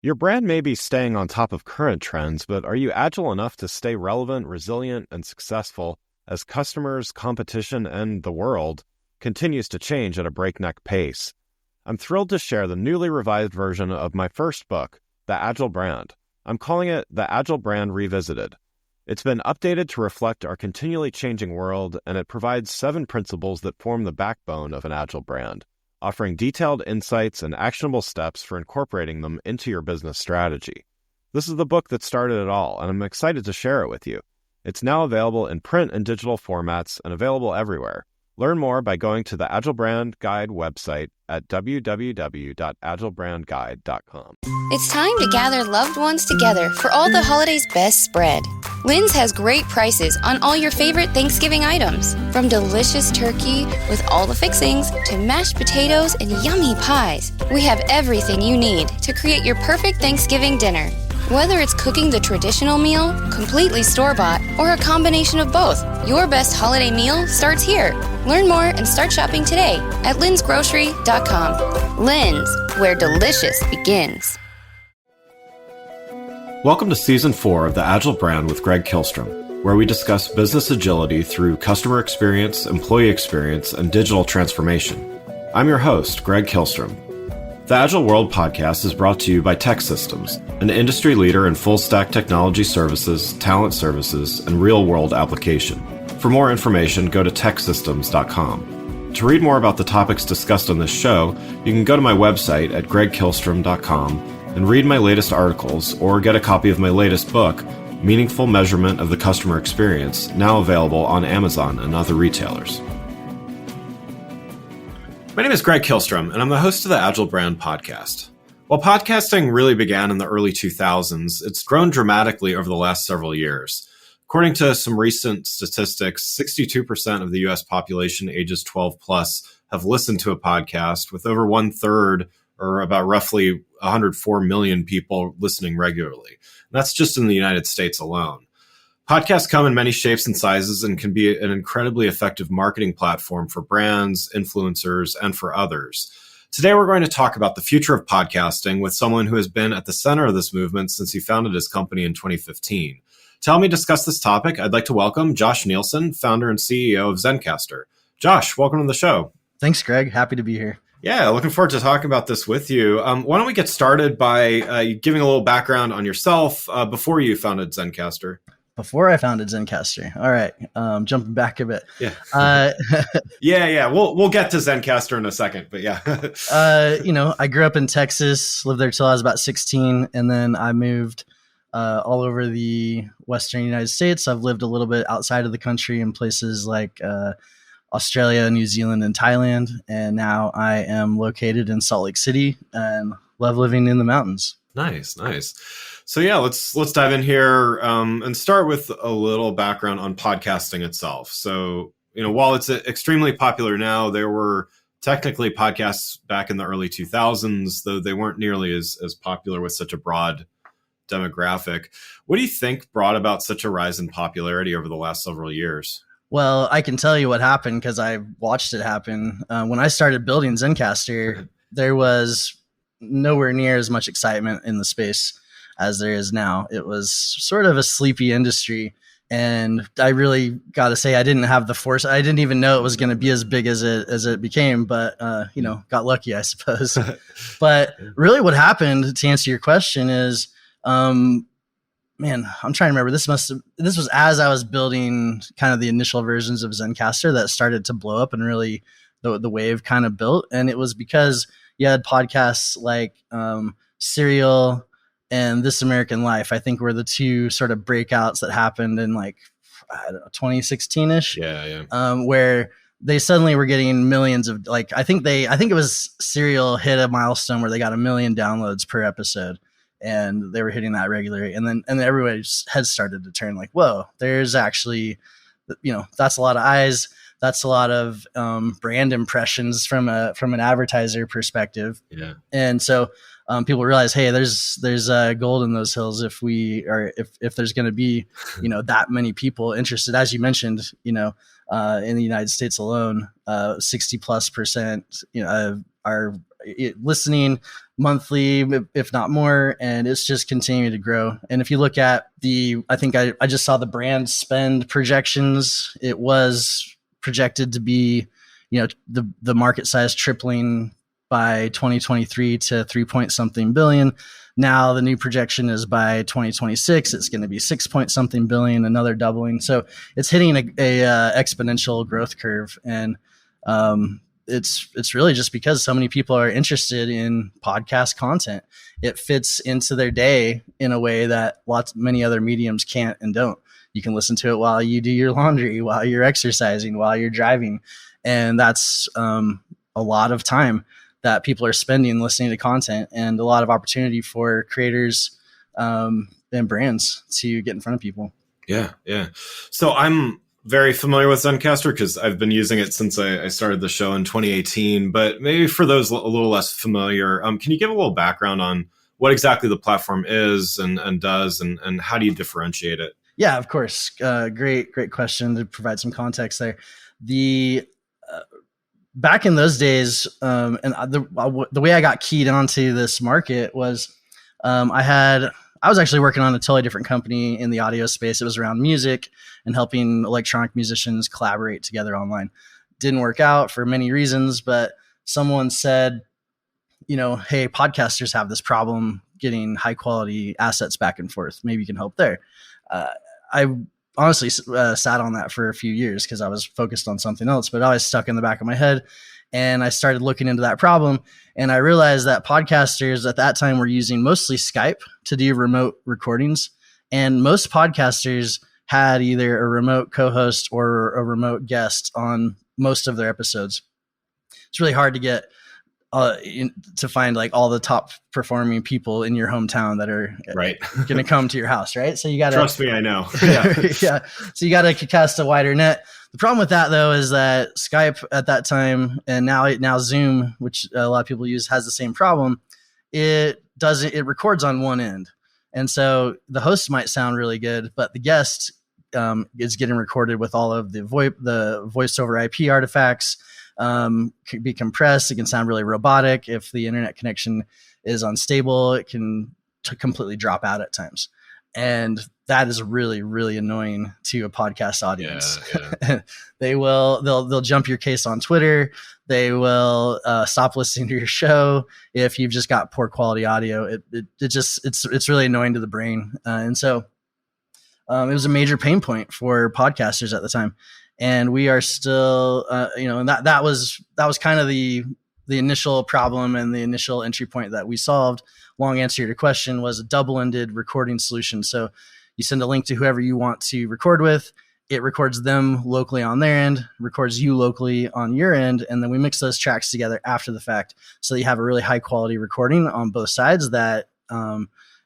Your brand may be staying on top of current trends, but are you agile enough to stay relevant, resilient, and successful as customers, competition, and the world continues to change at a breakneck pace? I'm thrilled to share the newly revised version of my first book, The Agile Brand. I'm calling it The Agile Brand Revisited. It's been updated to reflect our continually changing world, and it provides 7 principles that form the backbone of an agile brand, offering detailed insights and actionable steps for incorporating them into your business strategy. This is the book that started it all, and I'm excited to share it with you. It's now available in print and digital formats and available everywhere. Learn more by going to the Agile Brand Guide website at www.agilebrandguide.com. It's time to gather loved ones together for all the holidays' best spread. Lynn's has great prices on all your favorite Thanksgiving items, from delicious turkey with all the fixings to mashed potatoes and yummy pies. We have everything you need to create your perfect Thanksgiving dinner. Whether it's cooking the traditional meal, completely store-bought, or a combination of both, your best holiday meal starts here. Learn more and start shopping today at linsgrocery.com. Lynn's, where delicious begins. Welcome to Season 4 of the Agile Brand with Greg Kihlstrom, where we discuss business agility through customer experience, employee experience, and digital transformation. I'm your host, Greg Kihlstrom. The Agile World podcast is brought to you by TEKsystems, an industry leader in full-stack technology services, talent services, and real-world application. For more information, go to teksystems.com. To read more about the topics discussed on this show, you can go to my website at gregkihlstrom.com and read my latest articles or get a copy of my latest book, Meaningful Measurement of the Customer Experience, now available on Amazon and other retailers. My name is Greg Kihlstrom, and I'm the host of the Agile Brand podcast. While podcasting really began in the early 2000s, it's grown dramatically over the last several years. According to some recent statistics, 62% of the U.S. population ages 12 plus have listened to a podcast, with over 1/3, or about roughly 104 million people listening regularly. And that's just in the United States alone. Podcasts come in many shapes and sizes and can be an incredibly effective marketing platform for brands, influencers, and for others. Today, we're going to talk about the future of podcasting with someone who has been at the center of this movement since he founded his company in 2015. To help me discuss this topic, I'd like to welcome Josh Nielsen, founder and CEO of Zencastr. Josh, welcome to the show. Thanks, Greg. Happy to be here. Yeah, looking forward to talking about this with you. Why don't we get started by giving a little background on yourself before you founded Zencastr? Before I founded Zencastr. All right. Jumping back a bit. Yeah. Yeah. We'll get to Zencastr in a second, but yeah. I grew up in Texas, lived there till I was about 16. And then I moved all over the Western United States. I've lived a little bit outside of the country in places like Australia, New Zealand, and Thailand. And now I am located in Salt Lake City and love living in the mountains. Nice. So yeah, let's dive in here and start with a little background on podcasting itself. So, while it's extremely popular now, there were technically podcasts back in the early 2000s, though they weren't nearly as popular with such a broad demographic. What do you think brought about such a rise in popularity over the last several years? Well, I can tell you what happened because I watched it happen. When I started building Zencastr, there was nowhere near as much excitement in the space as there is now. It was sort of a sleepy industry. And I really got to say, I didn't have the force. I didn't even know it was going to be as big as it became, but, got lucky, I suppose. But really what happened, to answer your question, is, I'm trying to remember. This was as I was building kind of the initial versions of Zencastr that started to blow up, and really the wave kind of built. And it was because you had podcasts like Serial and This American Life, I think, were the two sort of breakouts that happened in 2016-ish. Yeah. Where they suddenly were getting millions of I think it was Serial hit a milestone where they got 1 million downloads per episode, and they were hitting that regularly. And then everybody's head started to turn whoa, there's actually, that's a lot of eyes. That's a lot of brand impressions from an advertiser perspective. Yeah. And so people realize, hey, there's gold in those hills if there's going to be, that many people interested. As you mentioned, in the United States alone, 60+%, are listening monthly, if not more, and it's just continuing to grow. And if you look at I think I just saw the brand spend projections. It was projected to be, the market size tripling by 2023 to 3 point something billion. Now the new projection is by 2026, it's going to be 6 point something billion, another doubling. So it's hitting a exponential growth curve. And it's really just because so many people are interested in podcast content. It fits into their day in a way that many other mediums can't and don't. You can listen to it while you do your laundry, while you're exercising, while you're driving. And that's a lot of time that people are spending listening to content, and a lot of opportunity for creators and brands to get in front of people. Yeah. So I'm very familiar with Zencastr because I've been using it since I started the show in 2018. But maybe for those a little less familiar, can you give a little background on what exactly the platform is and does, and how do you differentiate it? Yeah, of course. Great question to provide some context there. Back in those days, and the way I got keyed onto this market was I was actually working on a totally different company in the audio space. It was around music and helping electronic musicians collaborate together online. Didn't work out for many reasons, but someone said, hey, podcasters have this problem getting high quality assets back and forth. Maybe you can help there. I honestly sat on that for a few years because I was focused on something else, but it always stuck in the back of my head. And I started looking into that problem, and I realized that podcasters at that time were using mostly Skype to do remote recordings. And most podcasters had either a remote co-host or a remote guest on most of their episodes. It's really hard to get to find like all the top performing people in your hometown that are going to come to your house, right? So you got to trust me, I know. Yeah. So you got to cast a wider net. The problem with that though is that Skype at that time, and now Zoom, which a lot of people use, has the same problem. It records on one end, and so the host might sound really good, but the guest is getting recorded with all of the voice over IP artifacts. Can be compressed. It can sound really robotic. If the internet connection is unstable, it can completely drop out at times. And that is really, really annoying to a podcast audience. Yeah. They'll jump your case on Twitter. They will stop listening to your show if you've just got poor quality audio. It's really annoying to the brain. And so it was a major pain point for podcasters at the time. And we are still, and that was kind of the initial problem and the initial entry point that we solved. Long answer to your question was a double-ended recording solution. So you send a link to whoever you want to record with. It records them locally on their end, records you locally on your end, and then we mix those tracks together after the fact. So you have a really high-quality recording on both sides that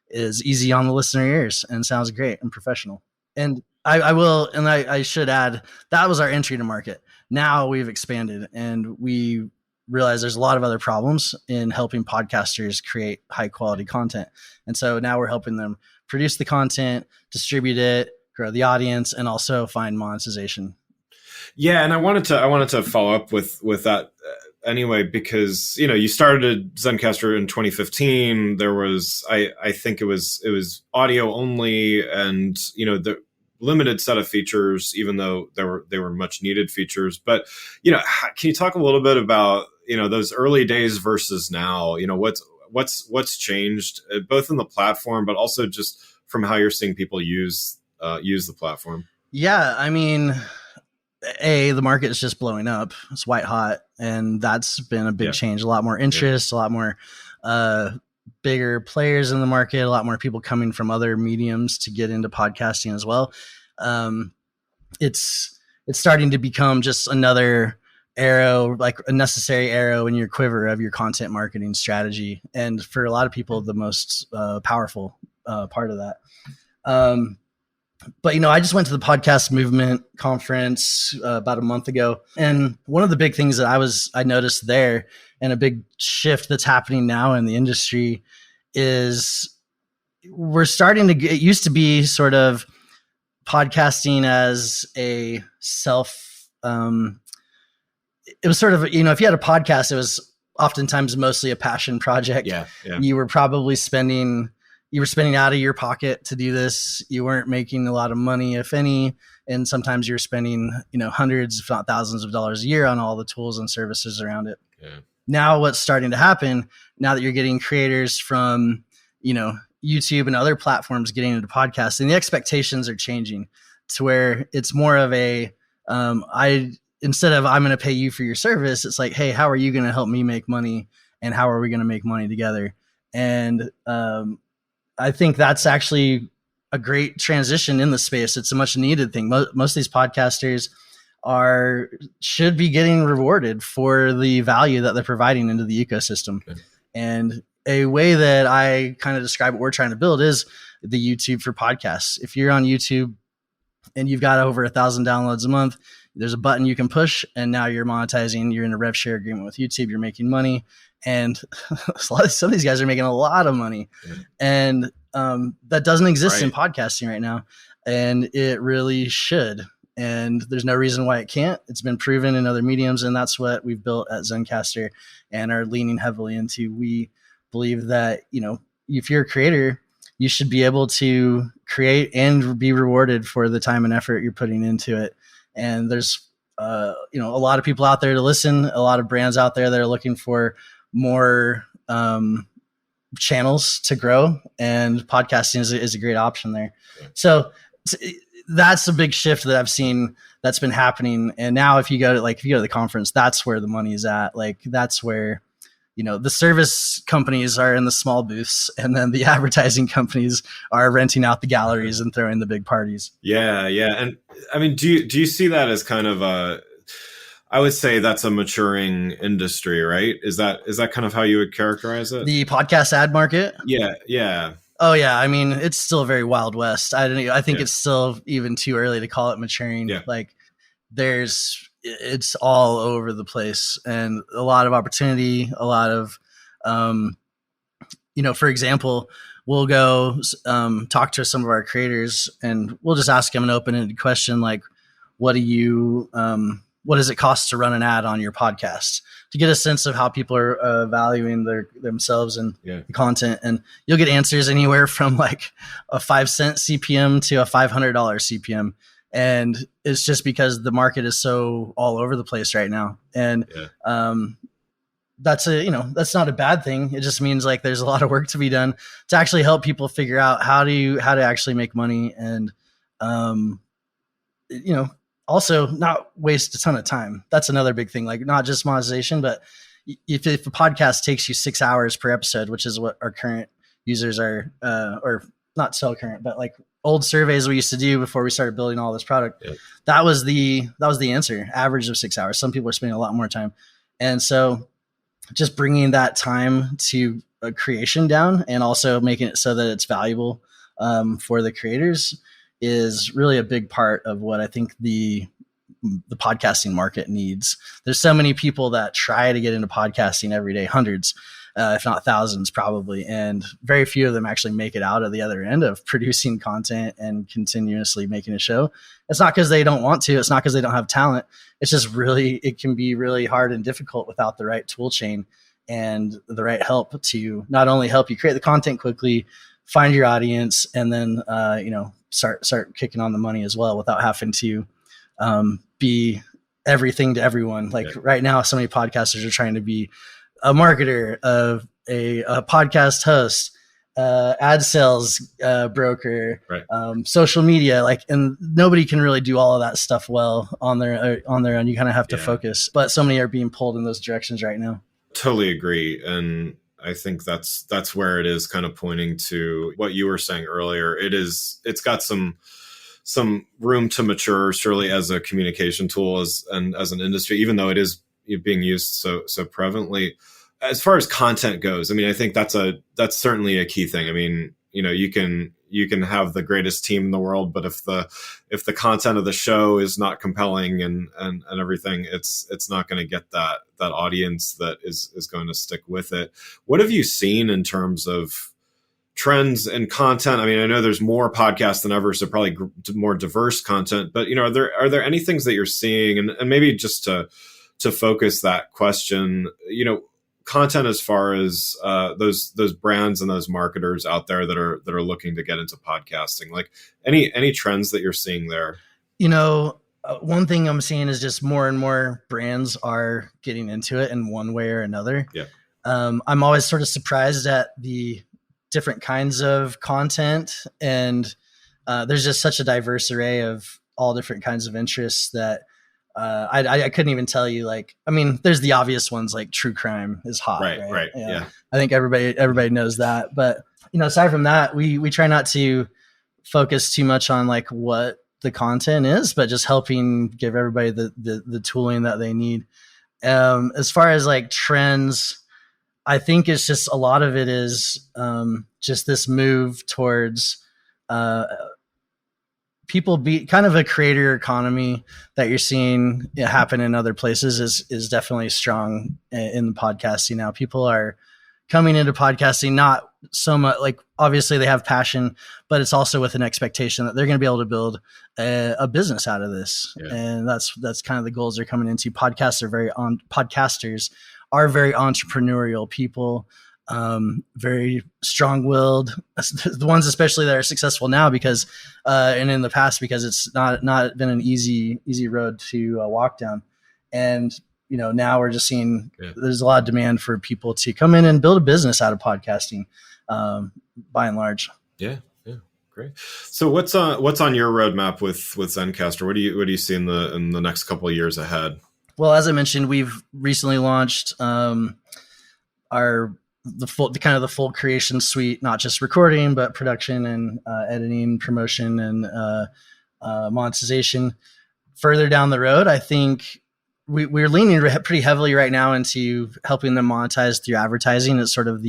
is easy on the listener ears and sounds great and professional. And I should add, that was our entry to market. Now we've expanded and we realize there's a lot of other problems in helping podcasters create high quality content. And so now we're helping them produce the content, distribute it, grow the audience, and also find monetization. Yeah. And I wanted to follow up with that anyway, because, you started Zencastr in 2015. There was, I think it was audio only, and, the limited set of features, even though they were much needed features. But, can you talk a little bit about, those early days versus now? What's changed both in the platform, but also just from how you're seeing people use the platform? Yeah, I mean, the market is just blowing up. It's white hot, and that's been a big change. A lot more interest, a lot more bigger players in the market, a lot more people coming from other mediums to get into podcasting as well. It's starting to become just another arrow, like a necessary arrow in your quiver of your content marketing strategy. And for a lot of people, the most powerful part of that. But, I just went to the podcast movement conference about a month ago. And one of the big things that I noticed there, and a big shift that's happening now in the industry, is we're starting to it used to be sort of podcasting as a self, it was sort of, if you had a podcast, it was oftentimes mostly a passion project. Yeah. You were probably spending out of your pocket to do this. You weren't making a lot of money, if any. And sometimes you're spending, hundreds, if not thousands of dollars a year on all the tools and services around it. Yeah. Now what's starting to happen, now that you're getting creators from, YouTube and other platforms getting into podcasting, the expectations are changing to where it's more of a, instead of I'm going to pay you for your service, it's like, hey, how are you going to help me make money? And how are we going to make money together? And I think that's actually a great transition in the space. It's a much needed thing. Most of these podcasters should be getting rewarded for the value that they're providing into the ecosystem. Okay. And a way that I kind of describe what we're trying to build is the YouTube for podcasts. If you're on YouTube and you've got over 1,000 downloads a month, there's a button you can push, and now you're monetizing. You're in a rev share agreement with YouTube. You're making money, and some of these guys are making a lot of money, and that doesn't exist in podcasting right now, and it really should. And there's no reason why it can't. It's been proven in other mediums, and that's what we've built at Zencastr and are leaning heavily into. We believe that if you're a creator, you should be able to create and be rewarded for the time and effort you're putting into it. And there's, a lot of people out there to listen, a lot of brands out there that are looking for more channels to grow, and podcasting is a great option there. Yeah. So that's a big shift that I've seen that's been happening. And now if you go to the conference, that's where the money is at. Like, that's where, the service companies are in the small booths, and then the advertising companies are renting out the galleries and throwing the big parties. Yeah. And I mean, do you see that as kind of I would say that's a maturing industry, right? Is that kind of how you would characterize it? The podcast ad market? Yeah. Oh yeah. I mean, it's still very Wild West. I think it's still even too early to call it maturing. Yeah. Like, it's all over the place, and a lot of opportunity, a lot of, for example, we'll go talk to some of our creators, and we'll just ask them an open-ended question like, what does it cost to run an ad on your podcast, to get a sense of how people are valuing themselves and the content. And you'll get answers anywhere from like a 5-cent CPM to a $500 CPM. And it's just because the market is so all over the place right now. And that's not a bad thing. It just means like there's a lot of work to be done to actually help people figure out how to actually make money, and also not waste a ton of time. That's another big thing, like not just monetization, but if a podcast takes you 6 hours per episode, which is what our current users are, or not so current, but like old surveys we used to do before we started building all this product, that was the answer, average of 6 hours. Some people are spending a lot more time. And so just bringing that time to a creation down, and also making it so that it's valuable for the creators, is really a big part of what I think the podcasting market needs. There's so many people that try to get into podcasting every day, hundreds, if not thousands probably, and very few of them actually make it out of the other end of producing content and continuously making a show. It's not because they don't want to. It's not because they don't have talent. It's just it can be really hard and difficult without the right tool chain and the right help to not only help you create the content quickly, find your audience, and then start kicking on the money as well, without having to be everything to everyone. Like right now, so many podcasters are trying to be a marketer, a podcast host, ad sales broker, social media, and nobody can really do all of that stuff well on their own. You kind of have to focus, but so many are being pulled in those directions right now. Totally agree. And I think that's where it is kind of pointing to what you were saying earlier. It's got some room to mature, surely, as a communication tool, and as an industry, even though it is being used so prevalently. As far as content goes, I mean, I think that's certainly a key thing. I mean, you can have the greatest team in the world, but if the content of the show is not compelling and everything, it's not going to get that audience that is going to stick with it. What have you seen in terms of trends and content? I mean, I know there's more podcasts than ever, so probably more diverse content, but are there any things that you're seeing, and maybe just to focus that question, content as far as those brands and those marketers out there that are looking to get into podcasting? Like any trends that you're seeing there? One thing I'm seeing is just more and more brands are getting into it in one way or another. Yeah. I'm always sort of surprised at the different kinds of content, and there's just such a diverse array of all different kinds of interests that I couldn't even tell you. Like, I mean, there's the obvious ones like true crime is hot, right? Yeah. I think everybody knows that. But aside from that, we try not to focus too much on like what the content is, but just helping give everybody the tooling that they need. As far as like trends, I think it's just a lot of it is just this move towards people be kind of a creator economy that you're seeing happen in other places is definitely strong in the podcasting now. People are coming into podcasting not so much like, obviously they have passion, but it's also with an expectation that they're going to be able to build a business out of this. Yeah. And that's kind of the goals they're coming into. Podcasters are very entrepreneurial people, very strong-willed, the ones especially that are successful now because and in the past because it's not been an easy road to walk down. And now we're just seeing there's a lot of demand for people to come in and build a business out of podcasting, by and large. Yeah, great. So what's on your roadmap with Zencastr? What do you see in the next couple of years ahead? Well, as I mentioned, we've recently launched the full creation suite, not just recording, but production and editing, promotion, and monetization. Further down the road, I think we're leaning pretty heavily right now into helping them monetize through advertising. It's sort of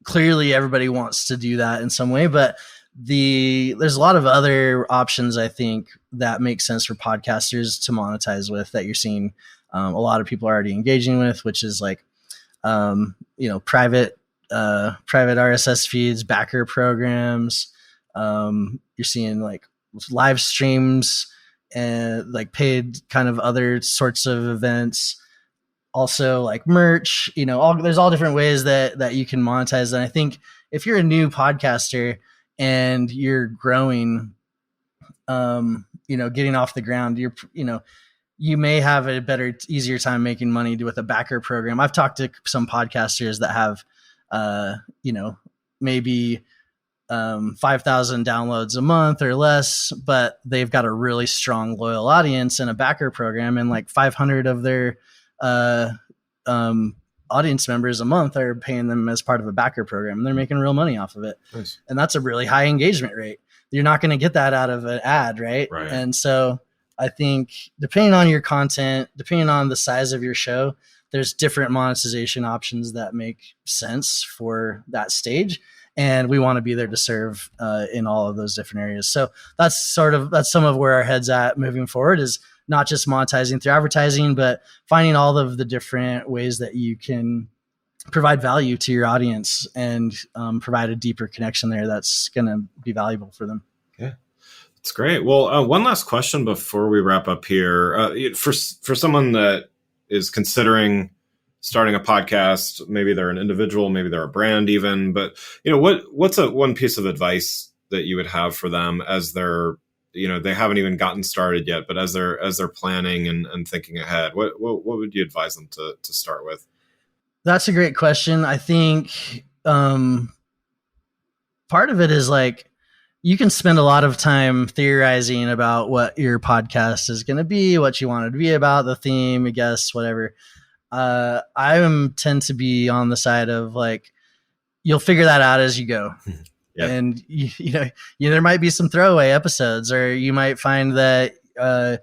clearly everybody wants to do that in some way, but there's a lot of other options I think that make sense for podcasters to monetize with that you're seeing a lot of people are already engaging with, which is like private RSS feeds, backer programs. You're seeing like live streams and like paid kind of other sorts of events. Also like merch, there's all different ways that you can monetize. And I think if you're a new podcaster and you're growing, getting off the ground, you may have a easier time making money with a backer program. I've talked to some podcasters that have, maybe 5,000 downloads a month or less, but they've got a really strong, loyal audience and a backer program, and like 500 of their audience members a month are paying them as part of a backer program, and they're making real money off of it. Nice. And that's a really high engagement rate. You're not going to get that out of an ad, right? And so I think depending on your content, depending on the size of your show, there's different monetization options that make sense for that stage. And we want to be there to serve in all of those different areas. So that's some of where our head's at moving forward, is not just monetizing through advertising, but finding all of the different ways that you can provide value to your audience and provide a deeper connection there that's going to be valuable for them. Yeah, that's great. Well, one last question before we wrap up here. For someone that is considering starting a podcast, maybe they're an individual, maybe they're a brand even, but what's one piece of advice that you would have for them as they're, they haven't even gotten started yet, but as they're planning and thinking ahead, what would you advise them to start with? That's a great question. I think part of it is like, you can spend a lot of time theorizing about what your podcast is going to be, what you want it to be about, the theme, I guess, whatever. I tend to be on the side of like, you'll figure that out as you go. Yeah. And there might be some throwaway episodes, or you might find that the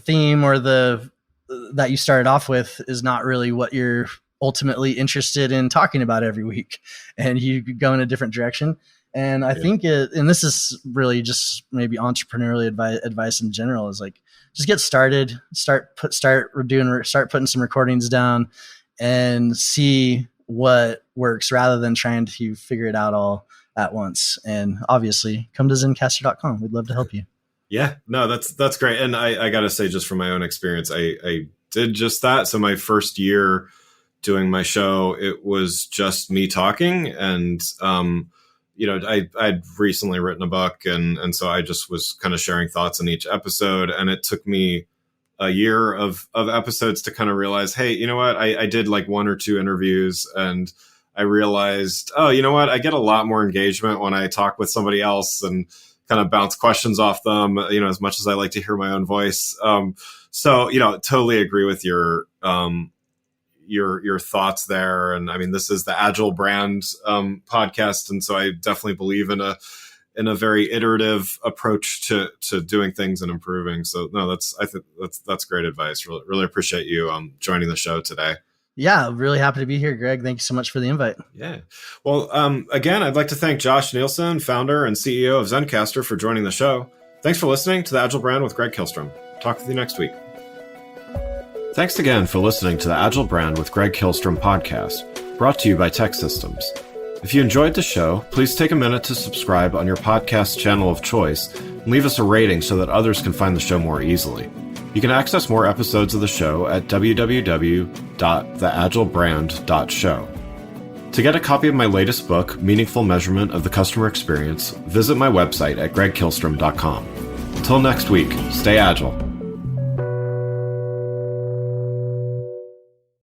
theme or that you started off with is not really what you're ultimately interested in talking about every week, and you go in a different direction. And I think and this is really just maybe entrepreneurial advice in general, is like, just get started, start putting some recordings down and see what works, rather than trying to figure it out all at once. And obviously come to Zencastr.com. We'd love to help you. Yeah, no, that's great. And I got to say, just from my own experience, I did just that. So my first year doing my show, it was just me talking. And, I'd recently written a book. And so I just was kind of sharing thoughts in each episode. And it took me a year of episodes to kind of realize, hey, you know what? I did like 1 or 2 interviews, and I realized, oh, you know what? I get a lot more engagement when I talk with somebody else and kind of bounce questions off them, as much as I like to hear my own voice. So, totally agree with your thoughts there. And I mean, this is the Agile Brand podcast. And so I definitely believe in a very iterative approach to doing things and improving. So no, I think that's great advice. Really, really appreciate you joining the show today. Yeah, really happy to be here, Greg. Thank you so much for the invite. Yeah. Well, again, I'd like to thank Josh Nielsen, founder and CEO of Zencastr, for joining the show. Thanks for listening to the Agile Brand with Greg Kihlstrom. Talk with you next week. Thanks again for listening to the Agile Brand with Greg Kihlstrom podcast, brought to you by Tech Systems. If you enjoyed the show, please take a minute to subscribe on your podcast channel of choice and leave us a rating so that others can find the show more easily. You can access more episodes of the show at www.theagilebrand.show. To get a copy of my latest book, Meaningful Measurement of the Customer Experience, visit my website at gregkihlstrom.com. Until next week, stay agile.